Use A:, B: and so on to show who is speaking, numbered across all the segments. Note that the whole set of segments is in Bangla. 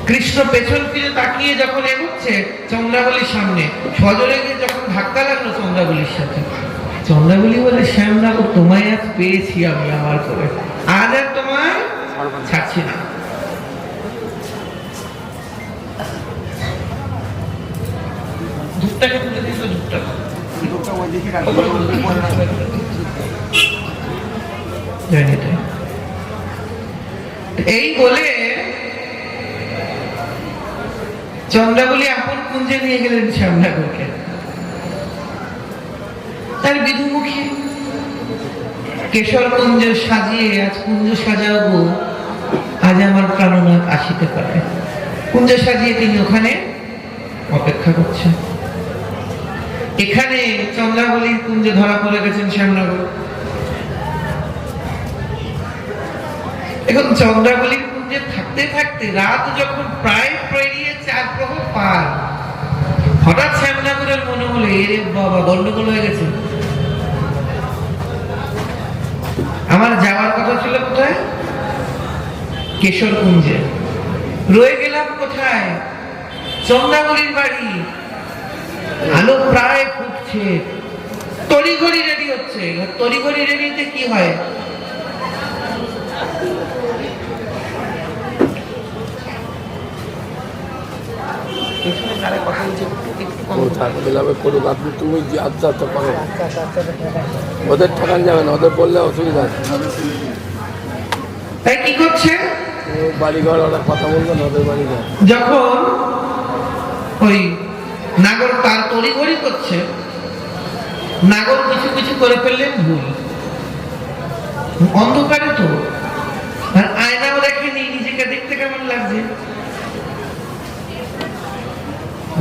A: কৃষ্ণ পেছন ফিরে তাকিয়ে যখন এগোচ্ছে চন্দ্রাবলীর সামনে, সজলে গিয়ে যখন ধাক্কা লাগলো চন্দ্রাবলীর সাথে, চন্দ্রাবলী বলে, শ্যামনাগর তোমায় আজ পেয়েছি আমি আমার করে, আজ আর তোমায় ছাড়ছি না। ধূপটাকে তুলে দিল, এই বলে চন্দ্রাবলী আপন কুঞ্জে নিয়ে গেলেন শ্যামনাগরকে। তার বিধুমুখী কেশর কুঞ্জ সাজিয়ে, আজ কুঞ্জ সাজাবো, আজ আমার প্রাণনাথ আসিতে পারে, কুঞ্জ সাজিয়ে তিনি ওখানে অপেক্ষা করছেন। এখানে চন্দ্রাবলীর কুঞ্জে ধরা পড়ে গেছেন শ্যামনগর। এখন চন্দ্রাবলীর কুঞ্জে থাকতে থাকতে রাত যখন প্রায় পেরিয়ে 4 প্রহর পার, হঠাৎ শ্যামনগরের মনে হলো, এরে বাবা, গন্ডগোল হয়ে গেছে। আমার যাওয়ার কথা ছিল কোথায়? কেশর কুঞ্জে। রয়ে গেলাম কোথায়? চন্দ্রাবলীর বাড়ি। আলো প্রায় ফুটছে, তড়িঘড়ি রেডি হচ্ছে। তড়িঘড়ি রেডিতে কি হয়?
B: ওদের ঠকান যাবে না, ওদের বললে অসুবিধা আছে।
A: তাই কি করছে?
B: বাড়িঘর ওরা কথা বলবে না, ওদের বাড়িঘর।
A: যখন ওই নাগর তার তড়িঘড়ি করছে, নাগর কিছু কিছু করে ফেললেন ভুল। অন্ধকারে তো, আর আয়নাও দেখেনি নিজেকে দেখতে কেমন লাগছে।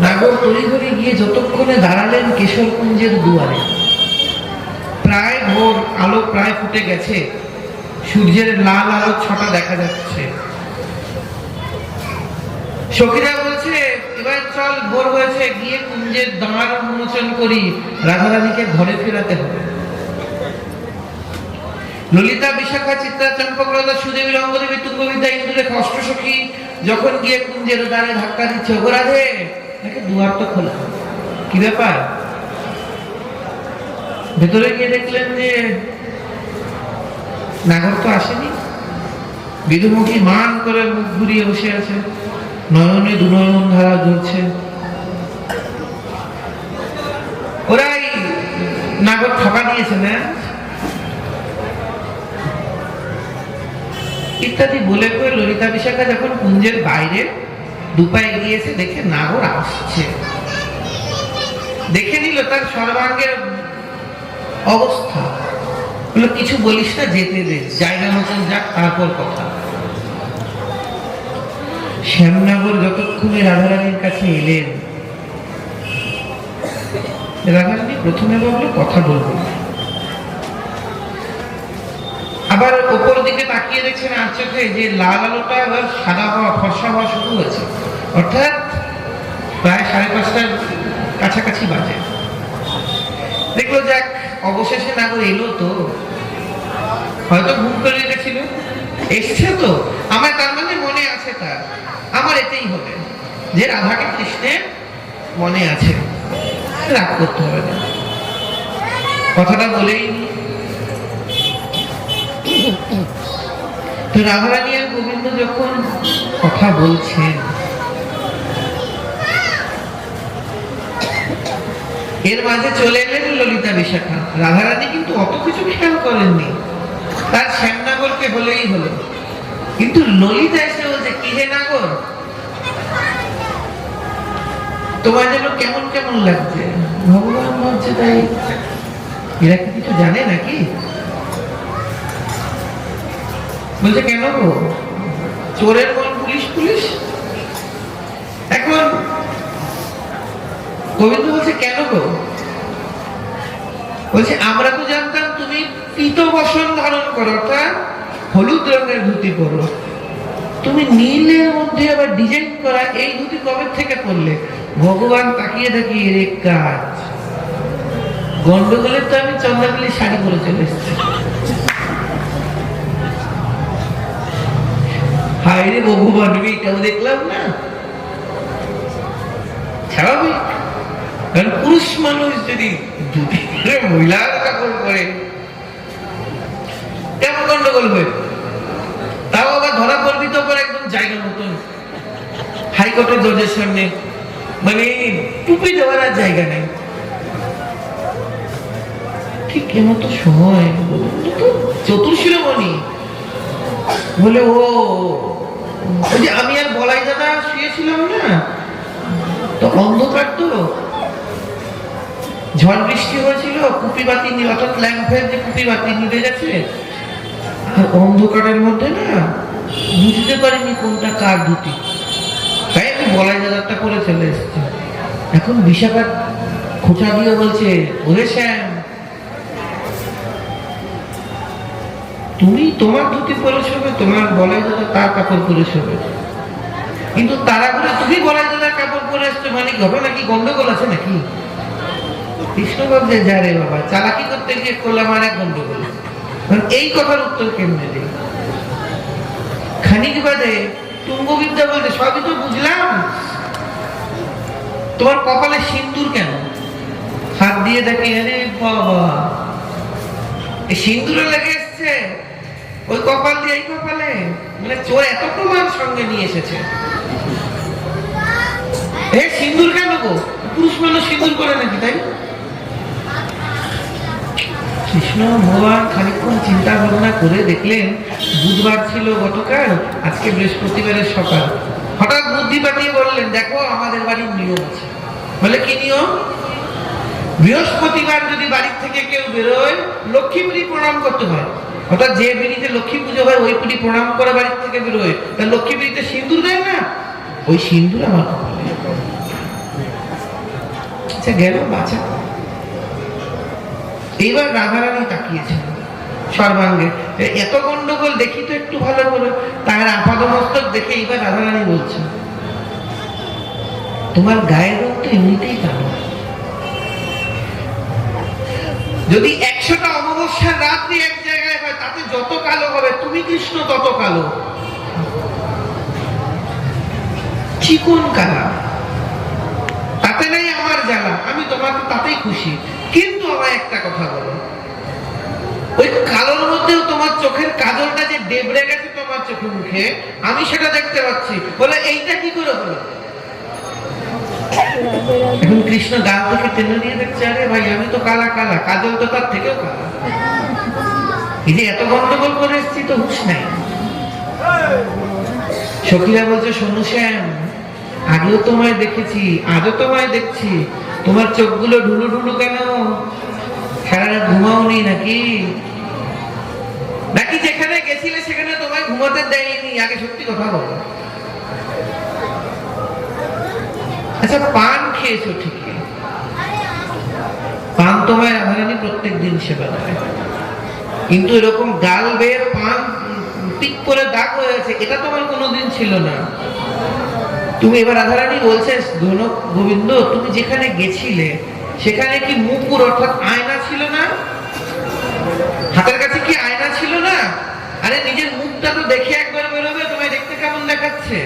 A: নাগর তড়িঘড়ি গিয়ে যতক্ষণে দাঁড়ালেন কেশর কুঞ্জের দুয়ারে, প্রায় ভোর, আলো প্রায় ফুটে গেছে, সূর্যের লাল আলো ছটা দেখা যাচ্ছে। সখীরা বলছে, এবার চল, ভোর হয়েছে, গিয়ে কুঞ্জের দ্বার উন্মোচন করি, রাধারানীকে ঘরে ফেরাতে হবে। ললিতা, বিশাখা, চিত্রা, চম্পকলতা, সুদেবী, রঙ্গদেবী, তুঙ্গবিদ্যা, ইন্দুলেখা, অষ্টসখী যখন গিয়ে কুঞ্জের দ্বারে ধাক্কা দিচ্ছে, ওগো রাধে, নাকি দুয়ার তো খোলা, কি ব্যাপার? ভেতরে গিয়ে দেখলেন যে নাগর তো আসেনি। বিধুমুখী মান করে মুখ ঘুরিয়ে বসে আছে, নয়নে দুনয়ন ধারা জ্বলছে। ওরাই নাগর ঠকা দিয়েছে না, ইত্যাদি বলে করে ললিতা বিশাখা যখন কুঞ্জের বাইরে দুপায়ে গিয়েছে, দেখে নাগর আসছে। দেখে নিল তার সর্বাঙ্গের অবস্থা, বললো, কিছু বলিস না, যেতে দে, জায়গা মতন যাক, তারপর কথা। শ্যামনগর যতক্ষণে রাধারানীর কাছে এলেন, রাধারানী প্রথমে ভাবলো কথা বলবো, আবার উপর দিকে তাকিয়ে দেখছেন আর চোখে যে লাল আলোটা এবার সাদা হওয়া, ফর্সা হওয়া শুরু হয়েছে, অর্থাৎ প্রায় 5:30টার কাছাকাছি বাজে। দেখলো যাক, অবশেষে নাগর এলো তো, হয়তো ঘুম করে রেখেছিল, এসছে তো আমার, তার মানে মনে আছে তার, আমার এতেই হবে যে রাধাকে কৃষ্ণের মনে আছে, রাগ করতে হবে না, কথাটা বলেই তো। রাধারানী আর গোবিন্দ যখন কথা বলছেন, এর মাঝে চলে এলেন ললিতা বিশাখা। রাধারানী কিন্তু অত কিছু খেয়াল করেননি, তার শ্যামনগরকে হলেই হলো। কিন্তু ললিতা এসে বলছে, কি হে নাগর, তোমার যেন কেমন কেমন লাগছে। ভগবান ভাবছে, তাই এরা কি কিছু জানে নাকি? বলছে, কেন গো, চোরের মন পুলিশ পুলিশ। এখন গোবিন্দ বলছে, কেন গো? বলছে, আমরা তো জানতাম তুমি পীত বসন ধারণ করো, অর্থাৎ হলুদ রঙের ধুতি পরো, তুমি নীলের মধ্যে আবার ডিজাইন করা এই ধুতি কবে থেকে পরলে? ভগবান তাকিয়ে তাকিয়ে, এর কাজ গন্ডগোলের তো আমি চন্দ্রাবলী শাড়ি পরে চলে এসেছি। হায় রে ভগবান, এটাও দেখলাম না। স্বাভাবিক, কারণ পুরুষ মানুষ যদি ধুতি পরে মহিলার কাপড় পরে কেমন গন্ডগোল হয়ে, তাও আবার ধরা পড়বি তো পরে একদম জায়গা মতন হাইকোর্টের জজের সামনে, মানে টুপি দেওয়ার আর জায়গা নেই। ঠিক কেমন তো সময় চতুর্শিরোমণি বলে, ও ওই যে আমি আর বলাই দাদা শুয়েছিলাম না, তো অন্ধকার, তো ঝড় বৃষ্টি হয়েছিল, কুপি বাতি অর্থাৎ ল্যাম্পের যে কুপি বাতি নিভে গেছে, আর অন্ধকারের মধ্যে না বুঝতে পারিনি কোনটা কার ধুতি, তাই আমি বলাই দাদারটা করে চলে এসেছি। এখন বিশাখা খোঁচা দিয়ে বলছে, ওরে শ্যাম, তুমি তোমার ধুতি পরে শোবে, তোমার বলাই দাদা তার কাপড় পরে শোবে, কিন্তু তারা করে তুমি বলাই দাদার কাপড় পরে এসছো, মানে কি হবে নাকি? গন্ডগোল আছে নাকি? কৃষ্ণ ভাবছে, যা রে বাবা, চালাকি করতে গিয়ে করলাম আর এক গন্ডগোল। এই কথার উত্তর কেমনে দেই? খানিক বাদে তুঙ্গবিদ্যা বলতে, সবই তো বুঝলাম, তোমার কপালে সিন্দুর কেন? হাত দিয়ে দেখি, আরে বাবা, এই সিন্দুরে লেগে এসছে ওই কপাল দিয়ে এই কপালে, মানে চোর এত প্রমাণ সঙ্গে নিয়ে এসেছে। সিন্দুর কেন গো? পুরুষ মানুষ সিন্দুর করে নাকি? তাই কৃষ্ণ ভগবান খানিকক্ষণ চিন্তা ভাবনা করে দেখলেন, বুধবার ছিল গতকাল, আজকে বৃহস্পতিবারের সকাল। হঠাৎ বুদ্ধি পাঠিয়ে বললেন, দেখো আমাদের বাড়ির নিয়ম আছে। বলে, কি নিয়ম? বৃহস্পতিবার যদি বাড়ির থেকে কেউ বেরোয়, লক্ষ্মী পুরী প্রণাম করতে হয়। অর্থাৎ যে বিড়িতে লক্ষ্মী পুজো হয় ওই পুরী প্রণাম করে বাড়ির থেকে বেরোয়, তার লক্ষ্মী পুরীতে সিন্দুর দেয় না, ওই সিন্দুর আমার কপালে। আচ্ছা, গেল বাঁচা। এইবার রাধারানী তাকিয়েছেন সর্বাঙ্গে, এত গন্ডগোল দেখি তো একটু ভালো করে। তার আপাদমস্তক দেখে এইবার রাধারানী বলছেন, তোমার গায়ের রং তো এমনিতেই কালো, যদি 100টা অমাবস্যার রাত্রি এক জায়গায় হয়, তাতে যত কালো হবে, তুমি কৃষ্ণ তত কালো, চিকন কালা, তাতে নেই আমার জ্বালা, আমি তোমাকে তাতেই খুশি। কিন্তু আমার একটা কথা বলো, ওই কালোর মধ্যেও তোমার চোখের কাজলটা যে ডেবড়ে গেছে তোমার চোখে মুখে, আমি সেটা দেখতে পাচ্ছি। বলে, এইটা কি করে হলো? এখন কৃষ্ণ গাল থেকে টেনে দিয়ে দেখছে, আরে ভাই, আমি তো কালা কালা, কাজল তো তার থেকেও কালা। এই যে এত গন্ডগোল করে এসছি, তো হুঁশ নাই। সখীরা বলছে, শোনো শ্যাম, আগেও তোমায় দেখেছি, আজও তোমায় দেখছি, তোমার চোখগুলো ঢুলু ঢুলু কেন? সারা রাত ঘুমাওনি নাকি? নাকি যেখানে গেছিলে সেখানে তোমায় ঘুমাতে দেয়নি? আগে সত্যি কথা বলো। আচ্ছা, পান খেয়েছো ঠিকই, পান তোমায় রাধারানী প্রত্যেক দিন সেবা দেয়, কিন্তু এরকম গাল বেয়ে পান পিক করে দাগ হয়েছে, এটা তোমার কোনোদিন ছিল না। তুমি এবার রাধারানী বলছে, ধনক গোবিন্দ, তুমি যেখানে গেছিলে সেখানে কি মুকুর অর্থাৎ আয়না ছিল না? হাতের কাছে কি আয়না ছিল না? আরে নিজের মুখটা তো দেখে একবার বেরোবে, তোমায় দেখতে কেমন দেখাচ্ছে।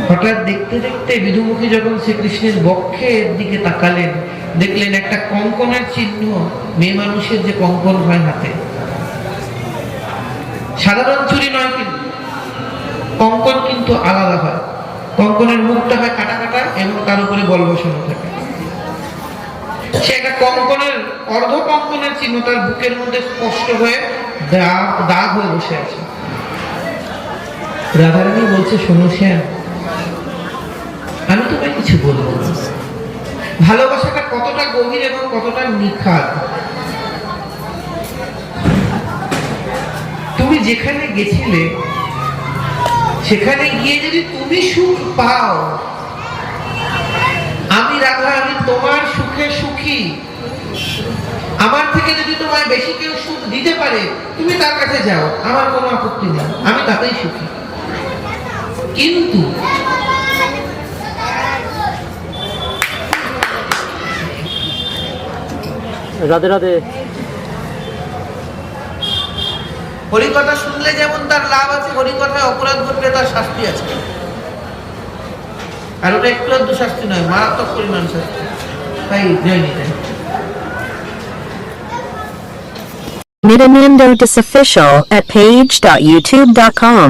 A: হঠাৎ দেখতে দেখতে বিধুমুখী যখন শ্রীকৃষ্ণের বক্ষের দিকে তাকালেন, দেখলেন একটা কঙ্কনের চিহ্ন, মেয়ে মানুষের যে কঙ্কন হয় হাতে, সাধারণ চুরি নয়, কিন্তু কঙ্কন কিন্তু আলাদা হয়। কঙ্কনের মুখটা হয় কাটা কাটা এবং তার উপরে বল বসানো থাকে। সে একটা কঙ্কনের, অর্ধ কঙ্কনের চিহ্ন তার বুকের মধ্যে স্পষ্ট হয়ে দাগ হয়ে বসে আছে। রাধারানী বলছে, শোনো শ্যাম, আমি তোমায় কিছু বলবো না। ভালোবাসাটা কতটা গভীর এবং কতটা নিখাদ। তুমি যেখানে গেছিলে সেখানে গিয়ে যদি তুমি সুখ পাও, আমি রাধা, আমি তোমার সুখে সুখী। আমার থেকে যদি তোমায় বেশি কেউ সুখ দিতে পারে, তুমি তার কাছে যাও, আমার কোনো আপত্তি নেই, আমি তাতেই সুখী। কিন্তু
B: রাধে রাধে।
A: হরিকথা শুনলে যেমন তার লাভ আছে, হরিকথায় অপরাধ ঘটলে তার শাস্তি আছে। আর ওটা একটু আধটু শাস্তি নয়, মারাত্মক পরিমাণ শাস্তি। তাই জয় Nitai.
C: Nityananda Official at page.youtube.com